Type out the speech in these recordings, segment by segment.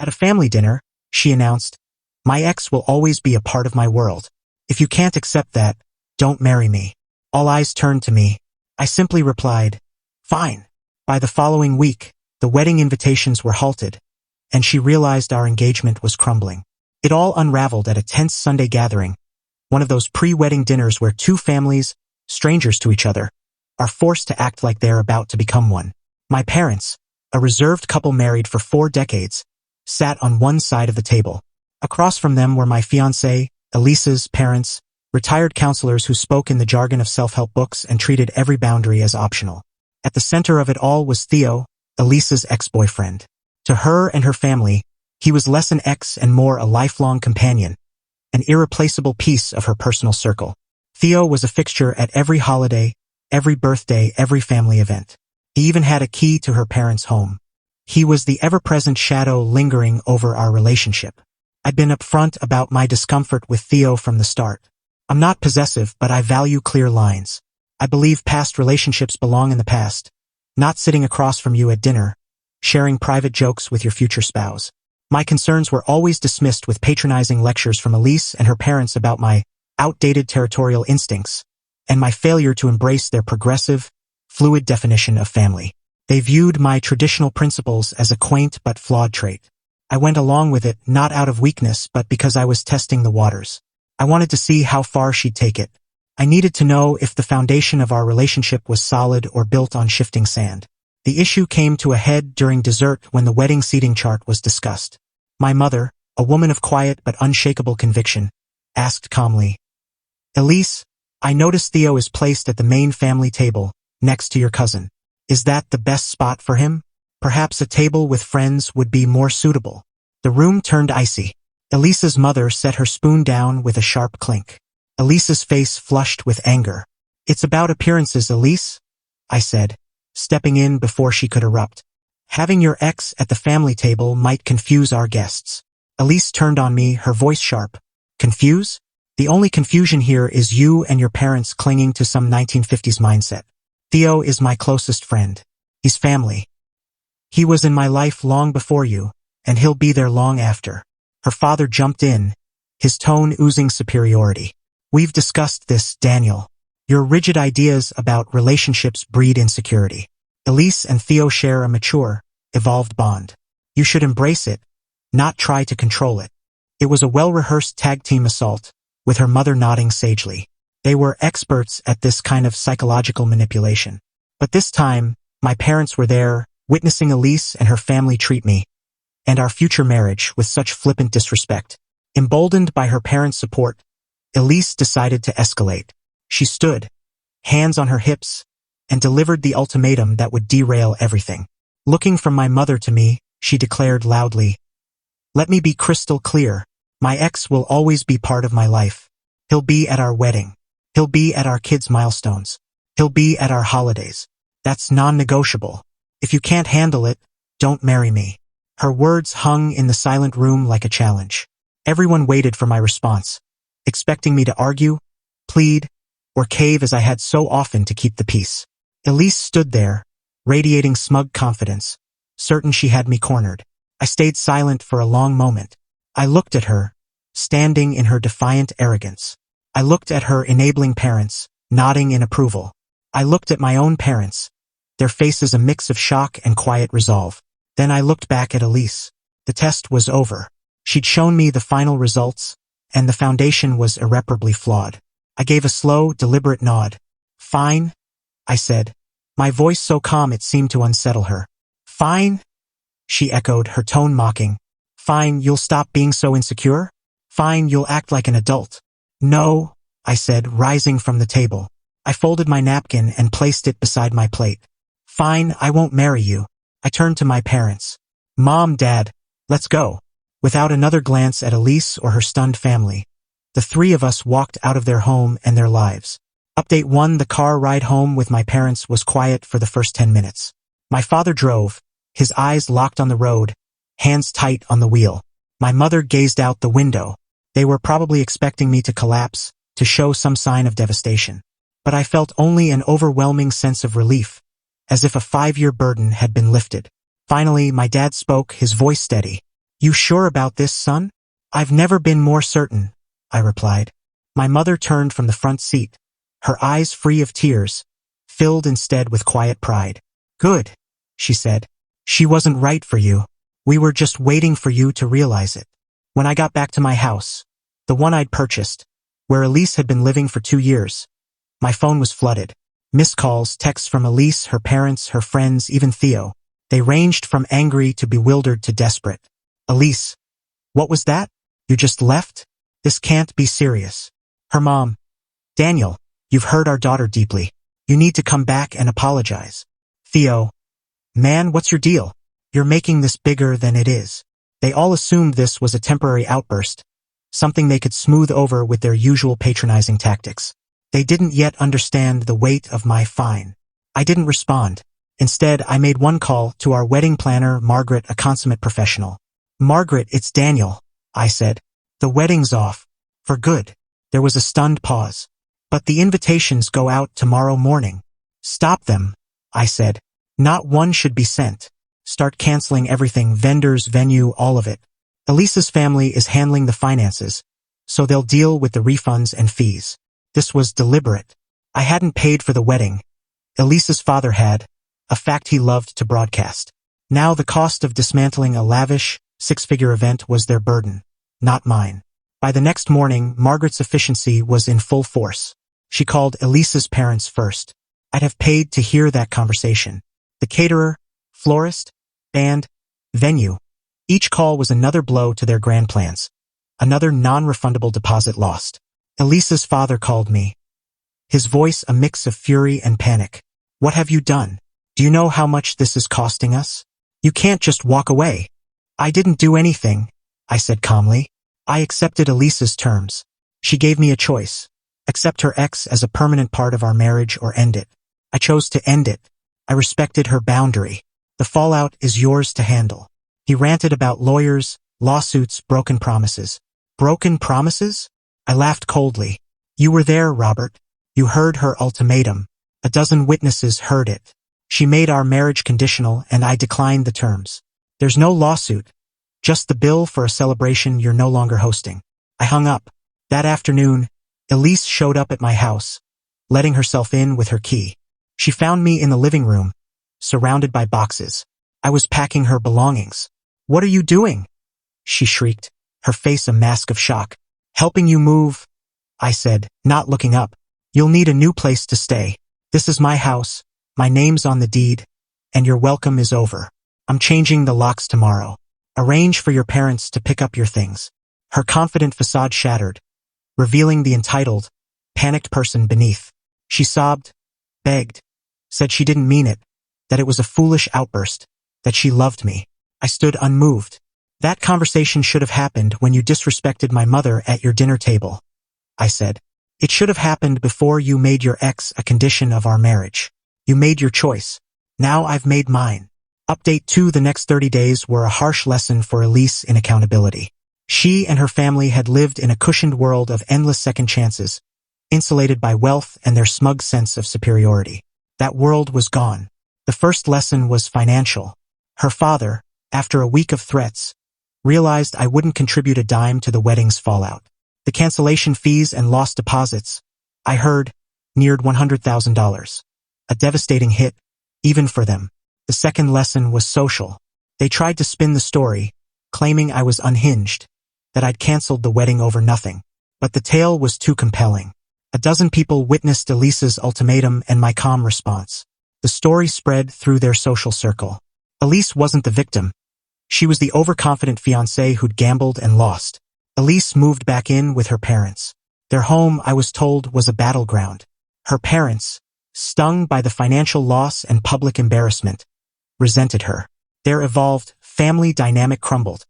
At a family dinner, she announced, "My ex will always be a part of my world. If you can't accept that, don't marry me." All eyes turned to me. I simply replied, "Fine." By the following week, the wedding invitations were halted, and she realized our engagement was crumbling. It all unraveled at a tense Sunday gathering, one of those pre-wedding dinners where two families, strangers to each other, are forced to act like they're about to become one. My parents, a reserved couple married for 4 decades, sat on one side of the table. Across from them were my fiancée, Elisa's parents, retired counselors who spoke in the jargon of self-help books and treated every boundary as optional. At the center of it all was Theo, Elisa's ex-boyfriend. To her and her family, he was less an ex and more a lifelong companion, an irreplaceable piece of her personal circle. Theo was a fixture at every holiday, every birthday, every family event. He even had a key to her parents' home. He was the ever-present shadow lingering over our relationship. I'd been upfront about my discomfort with Theo from the start. I'm not possessive, but I value clear lines. I believe past relationships belong in the past, not sitting across from you at dinner, sharing private jokes with your future spouse. My concerns were always dismissed with patronizing lectures from Elise and her parents about my outdated territorial instincts and my failure to embrace their progressive, fluid definition of family. They viewed my traditional principles as a quaint but flawed trait. I went along with it not out of weakness but because I was testing the waters. I wanted to see how far she'd take it. I needed to know if the foundation of our relationship was solid or built on shifting sand. The issue came to a head during dessert when the wedding seating chart was discussed. My mother, a woman of quiet but unshakable conviction, asked calmly, "Elise, I noticed Theo is placed at the main family table, next to your cousin. Is that the best spot for him? Perhaps a table with friends would be more suitable." The room turned icy. Elisa's mother set her spoon down with a sharp clink. Elisa's face flushed with anger. "It's about appearances, Elise," I said, stepping in before she could erupt. "Having your ex at the family table might confuse our guests." Elise turned on me, her voice sharp. "Confuse? The only confusion here is you and your parents clinging to some 1950s mindset. Theo is my closest friend. He's family. He was in my life long before you, and he'll be there long after." Her father jumped in, his tone oozing superiority. "We've discussed this, Daniel. Your rigid ideas about relationships breed insecurity. Elise and Theo share a mature, evolved bond. You should embrace it, not try to control it." It was a well-rehearsed tag-team assault, with her mother nodding sagely. They were experts at this kind of psychological manipulation. But this time, my parents were there, witnessing Elise and her family treat me, and our future marriage, with such flippant disrespect. Emboldened by her parents' support, Elise decided to escalate. She stood, hands on her hips, and delivered the ultimatum that would derail everything. Looking from my mother to me, she declared loudly, "Let me be crystal clear. My ex will always be part of my life. He'll be at our wedding. He'll be at our kids' milestones. He'll be at our holidays. That's non-negotiable. If you can't handle it, don't marry me." Her words hung in the silent room like a challenge. Everyone waited for my response, expecting me to argue, plead, or cave as I had so often to keep the peace. Elise stood there, radiating smug confidence, certain she had me cornered. I stayed silent for a long moment. I looked at her, standing in her defiant arrogance. I looked at her enabling parents, nodding in approval. I looked at my own parents, their faces a mix of shock and quiet resolve. Then I looked back at Elise. The test was over. She'd shown me the final results, and the foundation was irreparably flawed. I gave a slow, deliberate nod. "Fine," I said, my voice so calm it seemed to unsettle her. "Fine?" she echoed, her tone mocking. "Fine, you'll stop being so insecure? Fine, you'll act like an adult?" "No," I said, rising from the table. I folded my napkin and placed it beside my plate. "Fine, I won't marry you." I turned to my parents. "Mom, Dad, let's go." Without another glance at Elise or her stunned family, the 3 of us walked out of their home and their lives. Update 1: the car ride home with my parents was quiet for the first 10 minutes. My father drove, his eyes locked on the road, hands tight on the wheel. My mother gazed out the window. They were probably expecting me to collapse, to show some sign of devastation. But I felt only an overwhelming sense of relief, as if a 5-year burden had been lifted. Finally, my dad spoke, his voice steady. You sure about this, son? I've never been more certain, I replied. My mother turned from the front seat, her eyes free of tears, filled instead with quiet pride. Good, she said. She wasn't right for you. We were just waiting for you to realize it. When I got back to my house, the one I'd purchased, where Elise had been living for 2 years, my phone was flooded. Missed calls, texts from Elise, her parents, her friends, even Theo. They ranged from angry to bewildered to desperate. Elise, what was that? You just left? This can't be serious. Her mom, Daniel, you've hurt our daughter deeply. You need to come back and apologize. Theo, man, what's your deal? You're making this bigger than it is. They all assumed this was a temporary outburst, something they could smooth over with their usual patronizing tactics. They didn't yet understand the weight of my fine. I didn't respond. Instead, I made one call to our wedding planner, Margaret, a consummate professional. Margaret, it's Daniel, I said. The wedding's off. For good. There was a stunned pause. But the invitations go out tomorrow morning. Stop them, I said. Not one should be sent. Start canceling everything, vendors, venue, all of it. Elisa's family is handling the finances, so they'll deal with the refunds and fees. This was deliberate. I hadn't paid for the wedding. Elisa's father had, a fact he loved to broadcast. Now the cost of dismantling a lavish, 6-figure event was their burden, not mine. By the next morning, Margaret's efficiency was in full force. She called Elisa's parents first. I'd have paid to hear that conversation. The caterer, florist, band, venue. Each call was another blow to their grand plans. Another non-refundable deposit lost. Elisa's father called me. His voice a mix of fury and panic. What have you done? Do you know how much this is costing us? You can't just walk away. I didn't do anything, I said calmly. I accepted Elisa's terms. She gave me a choice. Accept her ex as a permanent part of our marriage or end it. I chose to end it. I respected her boundary. The fallout is yours to handle. He ranted about lawyers, lawsuits, broken promises. Broken promises? I laughed coldly. You were there, Robert. You heard her ultimatum. A dozen witnesses heard it. She made our marriage conditional and I declined the terms. There's no lawsuit. Just the bill for a celebration you're no longer hosting. I hung up. That afternoon, Elise showed up at my house, letting herself in with her key. She found me in the living room, surrounded by boxes. I was packing her belongings. What are you doing? She shrieked, her face a mask of shock. Helping you move, I said, not looking up. You'll need a new place to stay. This is my house, my name's on the deed, and your welcome is over. I'm changing the locks tomorrow. Arrange for your parents to pick up your things. Her confident facade shattered, revealing the entitled, panicked person beneath. She sobbed, begged, said she didn't mean it, that it was a foolish outburst, that she loved me. I stood unmoved. That conversation should have happened when you disrespected my mother at your dinner table, I said. It should have happened before you made your ex a condition of our marriage. You made your choice. Now I've made mine. Update 2: The next 30 days were a harsh lesson for Elise in accountability. She and her family had lived in a cushioned world of endless second chances, insulated by wealth and their smug sense of superiority. That world was gone. The first lesson was financial. Her father, after a week of threats, realized I wouldn't contribute a dime to the wedding's fallout. The cancellation fees and lost deposits, I heard, neared $100,000. A devastating hit, even for them. The second lesson was social. They tried to spin the story, claiming I was unhinged, that I'd canceled the wedding over nothing. But the tale was too compelling. A dozen people witnessed Elisa's ultimatum and my calm response. The story spread through their social circle. Elise wasn't the victim. She was the overconfident fiancé who'd gambled and lost. Elise moved back in with her parents. Their home, I was told, was a battleground. Her parents, stung by the financial loss and public embarrassment, resented her. Their evolved family dynamic crumbled,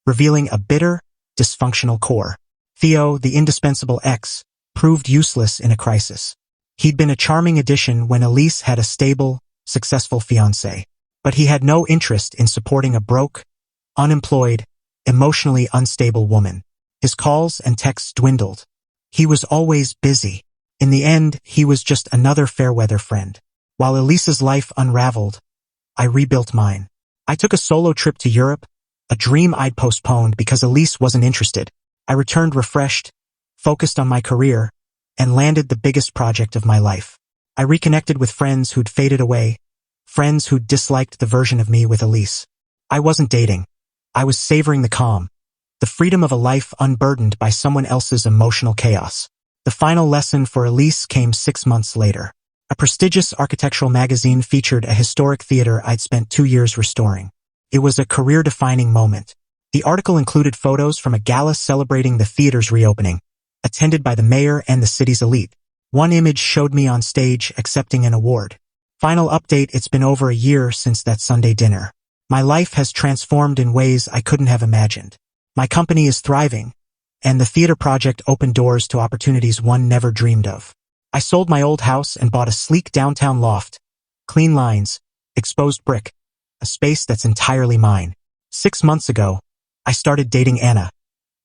revealing a bitter, dysfunctional core. Theo, the indispensable ex, proved useless in a crisis. He'd been a charming addition when Elise had a stable, successful fiancé, but he had no interest in supporting a broke, unemployed, emotionally unstable woman. His calls and texts dwindled. He was always busy. In the end, he was just another fair-weather friend. While Elisa's life unraveled, I rebuilt mine. I took a solo trip to Europe, a dream I'd postponed because Elise wasn't interested. I returned refreshed, focused on my career, and landed the biggest project of my life. I reconnected with friends who'd faded away, friends who'd disliked the version of me with Elise. I wasn't dating. I was savoring the calm, the freedom of a life unburdened by someone else's emotional chaos. The final lesson for Elise came 6 months later. A prestigious architectural magazine featured a historic theater I'd spent 2 years restoring. It was a career-defining moment. The article included photos from a gala celebrating the theater's reopening, attended by the mayor and the city's elite. One image showed me on stage accepting an award. Final update: it's been over a year since that Sunday dinner. My life has transformed in ways I couldn't have imagined. My company is thriving, and the theater project opened doors to opportunities one never dreamed of. I sold my old house and bought a sleek downtown loft. Clean lines, exposed brick, a space that's entirely mine. 6 months ago, I started dating Anna,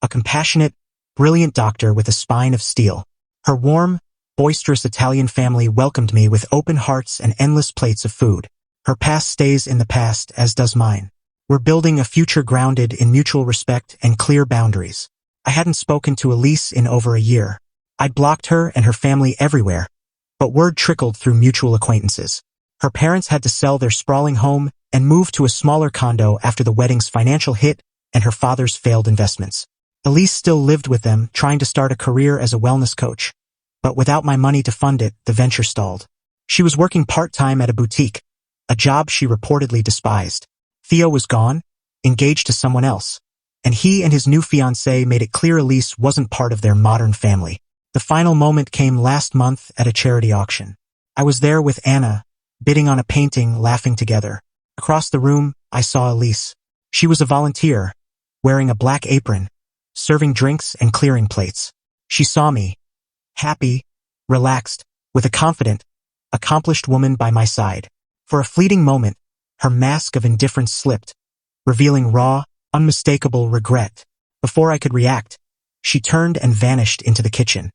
a compassionate, brilliant doctor with a spine of steel. Her warm, boisterous Italian family welcomed me with open hearts and endless plates of food. Her past stays in the past, as does mine. We're building a future grounded in mutual respect and clear boundaries. I hadn't spoken to Elise in over a year. I'd blocked her and her family everywhere, but word trickled through mutual acquaintances. Her parents had to sell their sprawling home and move to a smaller condo after the wedding's financial hit and her father's failed investments. Elise still lived with them, trying to start a career as a wellness coach. But without my money to fund it, the venture stalled. She was working part-time at a boutique, a job she reportedly despised. Theo was gone, engaged to someone else, and he and his new fiancée made it clear Elise wasn't part of their modern family. The final moment came last month at a charity auction. I was there with Anna, bidding on a painting, laughing together. Across the room, I saw Elise. She was a volunteer, wearing a black apron, serving drinks and clearing plates. She saw me, happy, relaxed, with a confident, accomplished woman by my side. For a fleeting moment, her mask of indifference slipped, revealing raw, unmistakable regret. Before I could react, she turned and vanished into the kitchen.